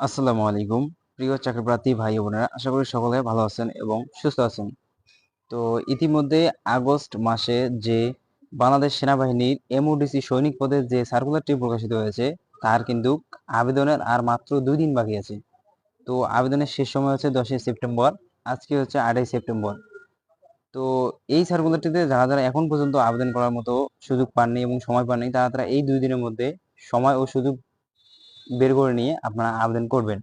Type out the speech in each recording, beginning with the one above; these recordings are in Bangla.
আসসালামু আলাইকুম প্রিয় চাকরিপ্রার্থী ভাই বোনেরা, আশা করি সকলে ভালো আছেন এবং সুস্থ আছেন। তো ইতিমধ্যে আগস্ট মাসে যে বাংলাদেশ সেনাবাহিনীর এমওডিসি সৈনিক পদে যে সার্কুলারটি প্রকাশিত হয়েছে তার কিন্তু আবেদনের আর মাত্র 2 দিন বাকি আছে। তো আবেদনের শেষ সময় হচ্ছে 10ই সেপ্টেম্বর, আজকে হচ্ছে 8ই সেপ্টেম্বর। তো এই সার্কুলারটিতে যারা যারা এখন পর্যন্ত আবেদন করার মতো সুযোগ পাননি এবং সময় পাননি, তারা তারা এই 2 দিনের মধ্যে সময় ও সুযোগ বের করে নিয়ে আপনারা আবেদন করবেন।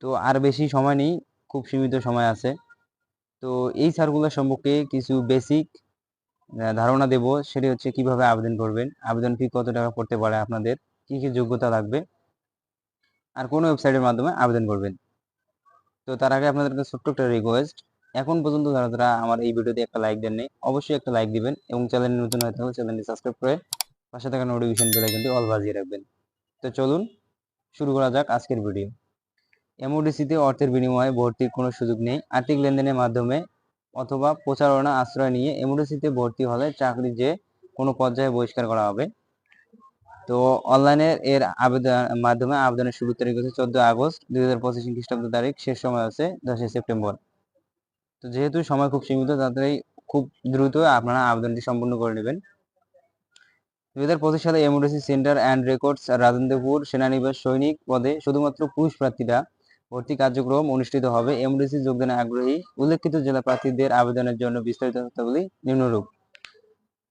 তো আর বেশি সময় নেই, খুব সীমিত সময় আছে। তো এই সার্কুলার সম্পর্কে কিছু বেসিক ধারণা দেব, সেটি হচ্ছে কিভাবে আবেদন করবেন, আবেদন ফি কত টাকা পড়তে পারে, আপনাদের কি কি যোগ্যতা লাগবে, আর কোন ওয়েবসাইটের মাধ্যমে আবেদন করবেন। তো তার আগে আপনাদেরকে ছোট্ট একটা রিকোয়েস্ট, এখন পর্যন্ত যারা যারা আমার এই ভিডিওতে একটা লাইক দেননি, অবশ্যই একটা লাইক দিবেন এবং চ্যানেল নতুন হয়ে থাকলে চ্যানেলটি সাবস্ক্রাইব করে পাশে থাকা নোটিফিকেশন বেল আইকনটি অল বাজিয়ে রাখবেন। তো চলুন শুরু করা যাক আজকের ভিডিও। এমওডিসিতে অর্থের বিনিময়ে ভর্তির কোনো সুযোগ নেই। আর্থিক লেনদেনের মাধ্যমে অথবা প্রচারণা আশ্রয় নিয়ে এমওডিসিতে ভর্তি হলে চাকরি যে কোনো পর্যায়ে বহিষ্কার করা হবে। তো অনলাইনে এর আবেদন মাধ্যমে আবেদনের শুরু তারিখ হচ্ছে 14 আগস্ট 2025 খ্রিস্টাব্দ তারিখ, শেষ সময় আছে 10ই সেপ্টেম্বর। তো যেহেতু সময় খুব সীমিত, তাড়াতাড়ি খুব দ্রুত আপনারা আবেদনটি সম্পূর্ণ করে নেবেন। 2025 সালে MODC centre and records Rajendrapur সেনানিবাস সৈনিক পদে শুধুমাত্র পুরুষ প্রার্থীরা ভর্তি কার্যক্রম অনুষ্ঠিত হবে। এমওডিসি যোগদানে আগ্রহী উল্লেখিত জেলা প্রার্থীদের আবেদনের জন্য বিস্তারিত তথ্যাবলী নিম্নরূপ।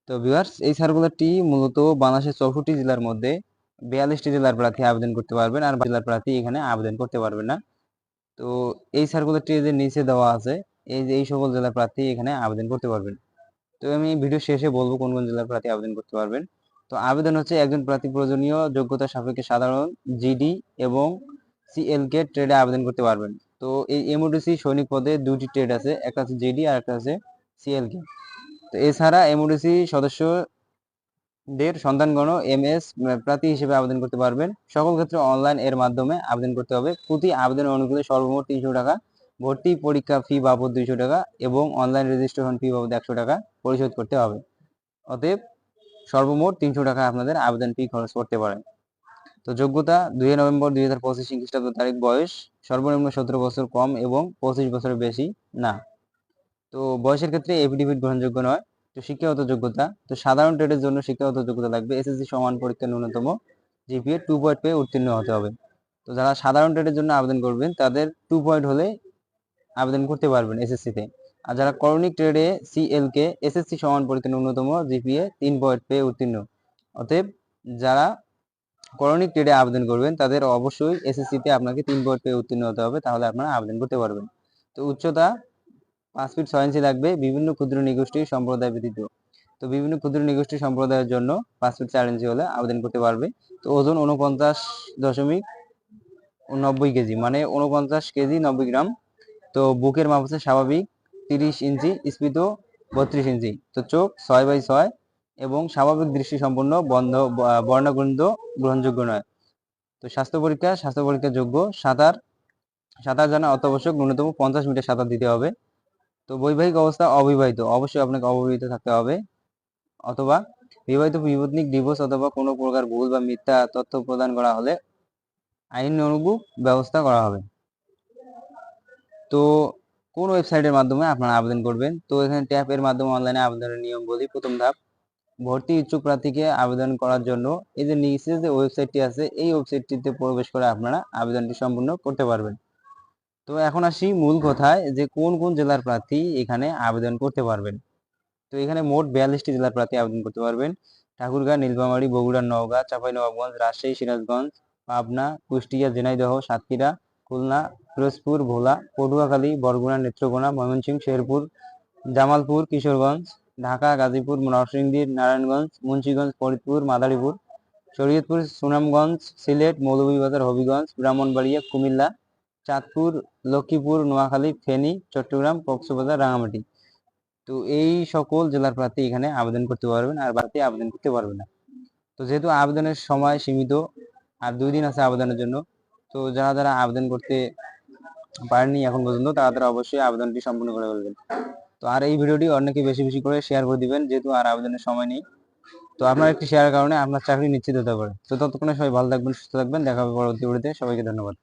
তো ভিউয়ার্স, এই সার্কুলারটি মূলত বাংলাদেশের 64 জেলার মধ্যে 42টি জেলার প্রার্থী আবেদন করতে পারবেন, আর জেলার প্রার্থী এখানে আবেদন করতে পারবেন না। তো এই সার্কুলারটি যে নিচে দেওয়া আছে, এই যে এই সকল জেলার প্রার্থী এখানে আবেদন করতে পারবেন। তো আমি ভিডিও শেষে বলবো কোন কোন জেলার প্রার্থী আবেদন করতে পারবেন। তো আবেদন হচ্ছে একজন প্রার্থী প্রয়োজনীয় যোগ্যতা সাপেক্ষে সাধারণ জিডি এবং সিএলকে ট্রেডে আবেদন করতে পারবেন। তো এই এমওডিসি সৈনিক পদে 2টি ট্রেড আছে, একটা আছে জিডি আর একটা আছে সিএলকে। তো এছাড়া এমওডিসি সদস্যদের সন্তানগণ এমএস প্রার্থী হিসেবে আবেদন করতে পারবেন। সকল ক্ষেত্রে অনলাইন এর মাধ্যমে আবেদন করতে হবে। প্রতি আবেদনের অনুকূলে সর্বমোট 300 টাকা, ভর্তি পরীক্ষা ফি বাবদ 200 টাকা এবং অনলাইন রেজিস্ট্রেশন ফি বাবদ 100 টাকা পরিশোধ করতে হবে। অতএব সর্বমোট 300 টাকা আপনাদের আবেদন ফি খরচ করতে পারেন। তো যোগ্যতা 2 নভেম্বর 2025 খ্রিস্টাব্দ তারিখ, বয়স সর্বনিম্ন 17 বছর কম এবং 25 বছরের বেশি না। তো বয়সের ক্ষেত্রে এফিডেভিট গ্রহণযোগ্য নয়। তো শিক্ষাগত যোগ্যতা, তো সাধারণ ট্রেডের জন্য শিক্ষাগত যোগ্যতা লাগবে এসএসসি সমান পরীক্ষা ন্যূনতম জিপিএ 2 পয়েন্ট পেয়ে উত্তীর্ণ হতে হবে। তো যারা সাধারণ ট্রেডের জন্য আবেদন করবেন তাদের 2 পয়েন্ট হলে আবেদন করতে পারবেন এসএসসিতে। আর যারা করণিক ট্রেডে সিএলকে এসএসসি সমান পরীক্ষা ন্যূনতম জিপিএ 3 পয়েন্ট পেয়ে উত্তীর্ণ। অতএব যারা করণিক ট্রেডে আবেদন করবেন তাদের অবশ্যই এসএসসিতে আপনাকে 3 পয়েন্ট পেয়ে উত্তীর্ণ হতে হবে, তাহলে আপনারা আবেদন করতে পারবেন। তো উচ্চতা 5 ফিট 6 ইঞ্চি লাগবে বিভিন্ন ক্ষুদ্র নিগোষ্ঠী সম্প্রদায় ব্যতীত। তো বিভিন্ন ক্ষুদ্র নিগোষ্ঠী সম্প্রদায়ের জন্য 5 ফিট 4 ইঞ্চি হলে আবেদন করতে পারবে। তো ওজন 49.90 কেজি, মানে 49 কেজি 90 গ্রাম। তো বুকের মাপ হচ্ছে স্বাভাবিক 30 ইঞ্চি, স্ফীত 32 ইঞ্চি। তো চোখ 6/6 এবং স্বাভাবিক দৃষ্টি সম্পন্ন, বর্ণগন্ধ গ্রহণযোগ্য নয়। তো স্বাস্থ্য পরীক্ষা যোগ্য। সাঁতার জানা অত্যাবশ্যক, ন্যূনতম 50 মিটার সাঁতার দিতে হবে। তো বৈবাহিক অবস্থা অবিবাহিত, অবশ্যই আপনাকে অবিবাহিত থাকতে হবে, অথবা বিবাহিত বিপত্নিক ডিভোর্স অথবা কোনো প্রকার ভুল বা মিথ্যা তথ্য প্রদান করা হলে আইন অনুরূপ ব্যবস্থা করা হবে। তো কোন ওয়েবসাইটের মাধ্যমে আপনারা আবেদন করবেন? তো এখানে ট্যাপ এর মাধ্যমে অনলাইনে আবেদনের নিয়ম বলি। প্রথম ধাপ, ভর্তি ইচ্ছুক প্রার্থীকে আবেদন করার জন্য এই যে নিচে যে ওয়েবসাইটটি আছে, এই ওয়েবসাইটটিতে প্রবেশ করে আপনারা আবেদনটি সম্পূর্ণ করতে পারবেন। তো এখন আসি মূল কথায়, যে কোন কোন জেলার প্রার্থী এখানে আবেদন করতে পারবেন। তো এখানে মোট 42টি জেলার প্রার্থী আবেদন করতে পারবেন। ঠাকুরগাঁও, নীলফামারী, বগুড়া, নওগাঁ, চাঁপাইনবাবগঞ্জ, রাজশাহী, সিরাজগঞ্জ, পাবনা, কুষ্টিয়া, ঝিনাইদহ, সাতক্ষীরা, খুলনা, পিরোজপুর, ভোলা, পটুয়াখালী, বরগুনা, নেত্রকোনা, ময়মনসিংহ, শেরপুর, জামালপুর, কিশোরগঞ্জ, ঢাকা, গাজীপুর, নরসিংদী, নারায়ণগঞ্জ, মুন্সিগঞ্জ, ফরিদপুর, মাদারীপুর, শরীয়তপুর, সুনামগঞ্জ, সিলেট, মৌলভীবাজার, হবিগঞ্জ, ব্রাহ্মণবাড়িয়া, কুমিল্লা, চাঁদপুর, লক্ষ্মীপুর, নোয়াখালী, ফেনী, চট্টগ্রাম, কক্সবাজার, রাঙামাটি। তো এই সকল জেলার প্রার্থী এখানে আবেদন করতে পারবেন, আর বাড়তি আবেদন করতে পারবেন না। তো যেহেতু আবেদনের সময় সীমিত, আর 2 দিন আছে আবেদনের জন্য, তো যারা যারা আবেদন করতে পারেননি এখন পর্যন্ত, তারা তারা অবশ্যই আবেদনটি সম্পূর্ণ করে ফেলবেন। তো আর এই ভিডিওটি অনেকে বেশি বেশি করে শেয়ার করে দিবেন, যেহেতু আর আবেদনের সময় নেই। তো আপনার একটি শেয়ারের কারণে আপনার চাকরি নিশ্চিত হতে পারে। তো ততক্ষণে সবাই ভালো থাকবেন, সুস্থ থাকবেন। দেখা হবে পরবর্তী ভিডিওতে। সবাইকে ধন্যবাদ।